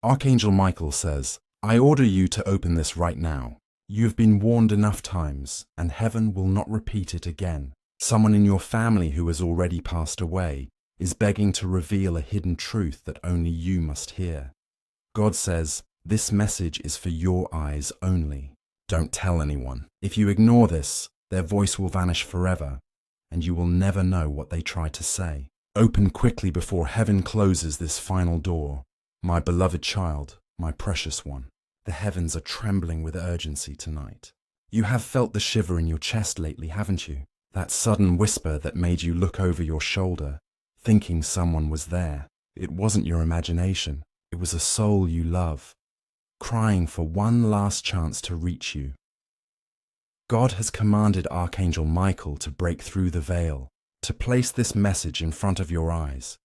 Archangel Michael says, I order you to open this right now. You have been warned enough times, and heaven will not repeat it again. Someone in your family who has already passed away is begging to reveal a hidden truth that only you must hear. God says, this message is for your eyes only. Don't tell anyone. If you ignore this, their voice will vanish forever, and you will never know what they tried to say. Open quickly before heaven closes this final door. My beloved child, my precious one, the heavens are trembling with urgency tonight. You have felt the shiver in your chest lately, haven't you? That sudden whisper that made you look over your shoulder, thinking someone was there. It wasn't your imagination. It was a soul you love, crying for one last chance to reach you. God has commanded Archangel Michael to break through the veil, to place this message in front of your eyes,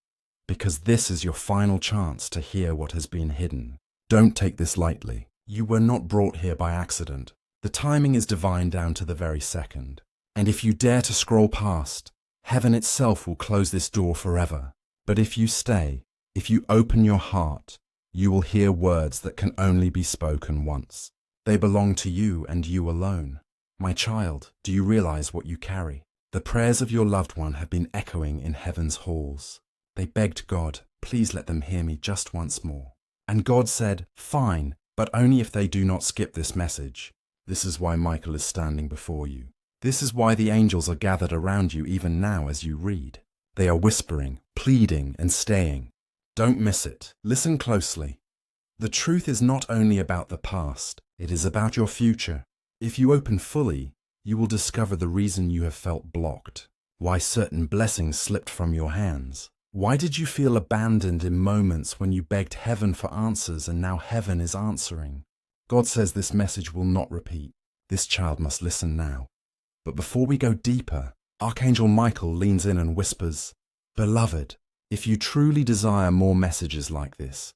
because this is your final chance to hear what has been hidden. Don't take this lightly. You were not brought here by accident. The timing is divine down to the very second. And if you dare to scroll past, heaven itself will close this door forever. But if you stay, if you open your heart, you will hear words that can only be spoken once. They belong to you and you alone. My child, do you realize what you carry? The prayers of your loved one have been echoing in heaven's halls. They begged God, please let them hear me just once more. And God said, fine, but only if they do not skip this message. This is why Michael is standing before you. This is why the angels are gathered around you even now as you read. They are whispering, pleading, and staying. Don't miss it. Listen closely. The truth is not only about the past, it is about your future. If you open fully, you will discover the reason you have felt blocked, why certain blessings slipped from your hands. Why did you feel abandoned in moments when you begged heaven for answers and now heaven is answering? God says this message will not repeat. This child must listen now. But before we go deeper, Archangel Michael leans in and whispers, Beloved, if you truly desire more messages like this,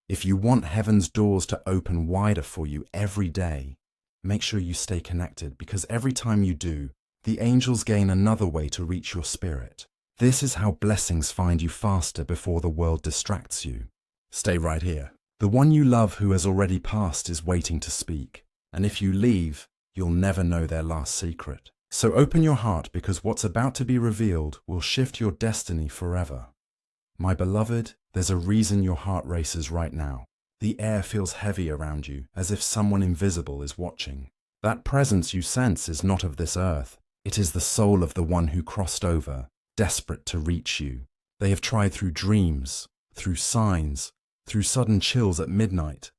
if you want heaven's doors to open wider for you every day, make sure you stay connected, because every time you do, the angels gain another way to reach your spirit. This is how blessings find you faster before the world distracts you. Stay right here. The one you love who has already passed is waiting to speak. And if you leave, you'll never know their last secret. So open your heart, because what's about to be revealed will shift your destiny forever. My beloved, there's a reason your heart races right now. The air feels heavy around you, as if someone invisible is watching. That presence you sense is not of this earth. It is the soul of the one who crossed over, desperate to reach you. They have tried through dreams, through signs, through sudden chills at midnight,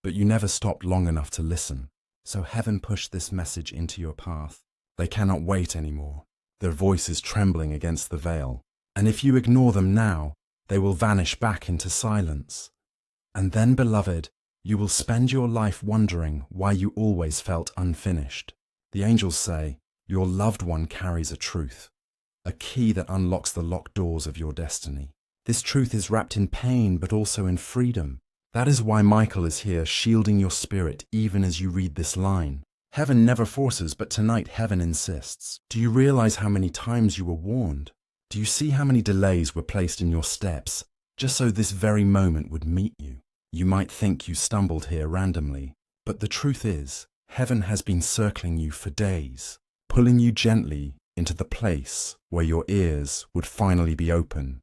but you never stopped long enough to listen. So heaven pushed this message into your path. They cannot wait anymore. Their voice is trembling against the veil. And if you ignore them now, they will vanish back into silence. And then, beloved, you will spend your life wondering why you always felt unfinished. The angels say, your loved one carries a truth, a key that unlocks the locked doors of your destiny. This truth is wrapped in pain, but also in freedom. That is why Michael is here, shielding your spirit even as you read this line. Heaven never forces, but tonight heaven insists. Do you realize how many times you were warned? Do you see how many delays were placed in your steps, just so this very moment would meet you? You might think you stumbled here randomly, but the truth is, heaven has been circling you for days, pulling you gently into the place where your ears would finally be open.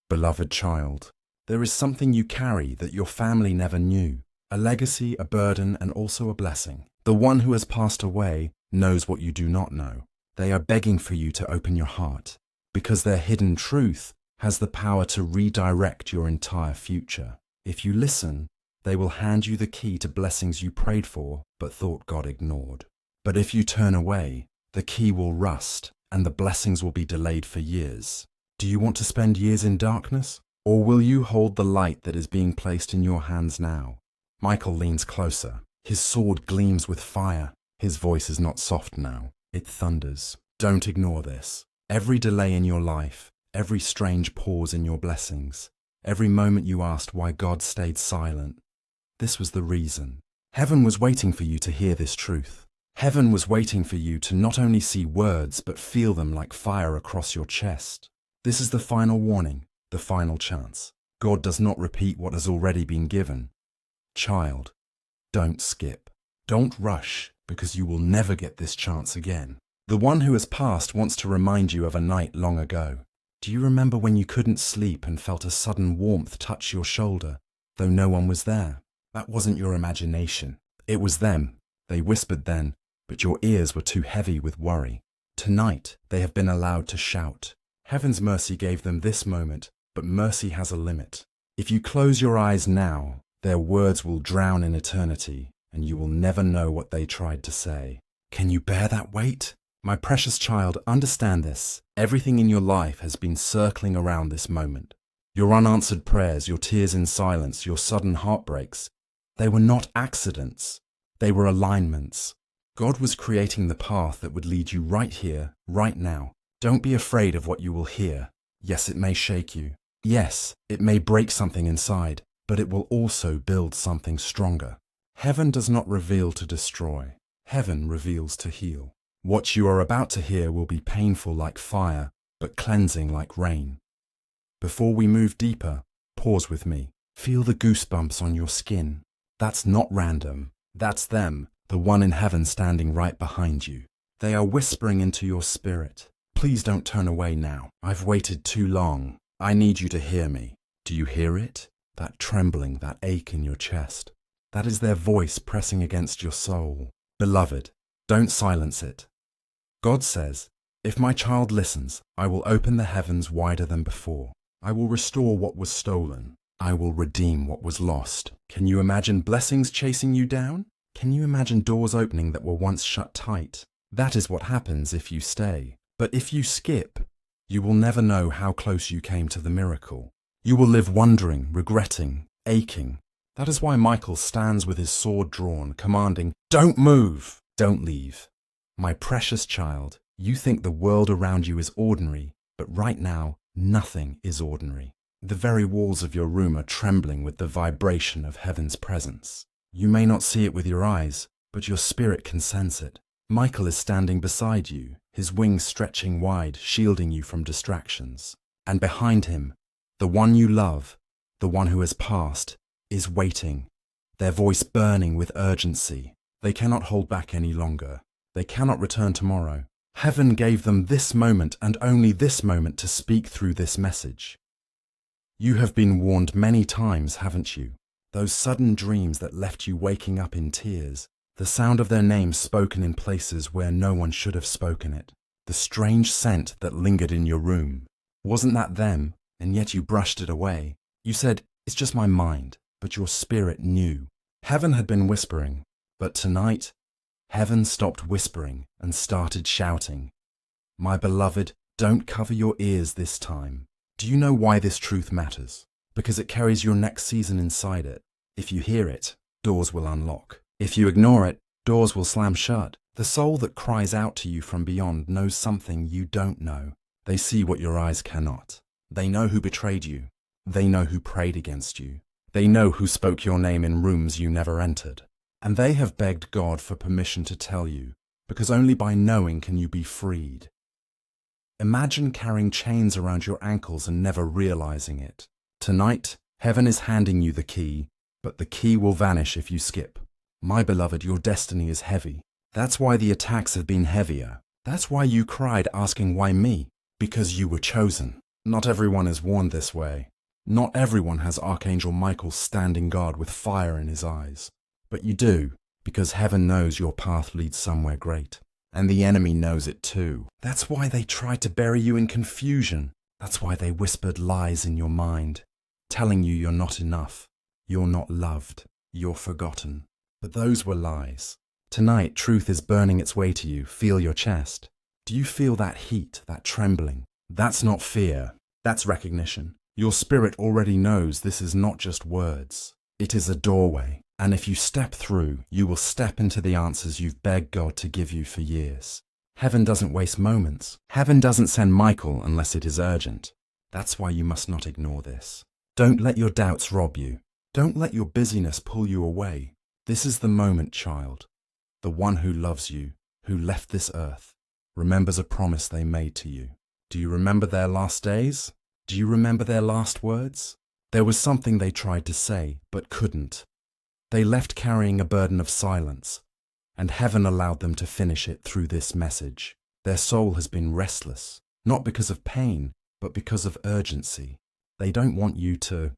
Beloved child, there is something you carry that your family never knew, a legacy, a burden, and also a blessing. The one who has passed away knows what you do not know. They are begging for you to open your heart, because their hidden truth has the power to redirect your entire future. If you listen, they will hand you the key to blessings you prayed for but thought God ignored. But if you turn away, the key will rust and the blessings will be delayed for years. Do you want to spend years in darkness? Or will you hold the light that is being placed in your hands now? Michael leans closer. His sword gleams with fire. His voice is not soft now. It thunders. Don't ignore this. Every delay in your life, every strange pause in your blessings, every moment you asked why God stayed silent, this was the reason. Heaven was waiting for you to hear this truth. Heaven was waiting for you to not only see words, but feel them like fire across your chest. This is the final warning, the final chance. God does not repeat what has already been given. Child, don't skip. Don't rush, because you will never get this chance again. The one who has passed wants to remind you of a night long ago. Do you remember when you couldn't sleep and felt a sudden warmth touch your shoulder, though no one was there? That wasn't your imagination. It was them. They whispered then, but your ears were too heavy with worry. Tonight, they have been allowed to shout. Heaven's mercy gave them this moment, but mercy has a limit. If you close your eyes now, their words will drown in eternity, and you will never know what they tried to say. Can you bear that weight? My precious child, understand this. Everything in your life has been circling around this moment. Your unanswered prayers, your tears in silence, your sudden heartbreaks, they were not accidents. They were alignments. God was creating the path that would lead you right here, right now. Don't be afraid of what you will hear. Yes, it may shake you. Yes, it may break something inside, but it will also build something stronger. Heaven does not reveal to destroy. Heaven reveals to heal. What you are about to hear will be painful like fire, but cleansing like rain. Before we move deeper, pause with me. Feel the goosebumps on your skin. That's not random. That's them, the one in heaven standing right behind you. They are whispering into your spirit. Please don't turn away now. I've waited too long. I need you to hear me. Do you hear it? That trembling, that ache in your chest. That is their voice pressing against your soul. Beloved, don't silence it. God says, if my child listens, I will open the heavens wider than before. I will restore what was stolen. I will redeem what was lost. Can you imagine blessings chasing you down? Can you imagine doors opening that were once shut tight? That is what happens if you stay. But if you skip, you will never know how close you came to the miracle. You will live wondering, regretting, aching. That is why Michael stands with his sword drawn, commanding, don't move, don't leave. My precious child, you think the world around you is ordinary, but right now, nothing is ordinary. The very walls of your room are trembling with the vibration of heaven's presence. You may not see it with your eyes, but your spirit can sense it. Michael is standing beside you, his wings stretching wide, shielding you from distractions. And behind him, the one you love, the one who has passed, is waiting, their voice burning with urgency. They cannot hold back any longer. They cannot return tomorrow. Heaven gave them this moment and only this moment to speak through this message. You have been warned many times, haven't you? Those sudden dreams that left you waking up in tears, the sound of their names spoken in places where no one should have spoken it, the strange scent that lingered in your room. Wasn't that them, and yet you brushed it away? You said, it's just my mind, but your spirit knew. Heaven had been whispering, but tonight, heaven stopped whispering and started shouting. My beloved, don't cover your ears this time. Do you know why this truth matters? Because it carries your next season inside it. If you hear it, doors will unlock. If you ignore it, doors will slam shut. The soul that cries out to you from beyond knows something you don't know. They see what your eyes cannot. They know who betrayed you. They know who prayed against you. They know who spoke your name in rooms you never entered. And they have begged God for permission to tell you, because only by knowing can you be freed. Imagine carrying chains around your ankles and never realizing it. Tonight, heaven is handing you the key, but the key will vanish if you skip. My beloved, your destiny is heavy. That's why the attacks have been heavier. That's why you cried asking why me? Because you were chosen. Not everyone is warned this way. Not everyone has Archangel Michael standing guard with fire in his eyes. But you do, because heaven knows your path leads somewhere great. And the enemy knows it too. That's why they tried to bury you in confusion. That's why they whispered lies in your mind, telling you you're not enough, you're not loved, you're forgotten. But those were lies. Tonight, truth is burning its way to you. Feel your chest. Do you feel that heat, that trembling? That's not fear. That's recognition. Your spirit already knows this is not just words. It is a doorway. And if you step through, you will step into the answers you've begged God to give you for years. Heaven doesn't waste moments. Heaven doesn't send Michael unless it is urgent. That's why you must not ignore this. Don't let your doubts rob you. Don't let your busyness pull you away. This is the moment, child. The one who loves you, who left this earth, remembers a promise they made to you. Do you remember their last days? Do you remember their last words? There was something they tried to say, but couldn't. They left carrying a burden of silence, and heaven allowed them to finish it through this message. Their soul has been restless, not because of pain, but because of urgency. They don't want you to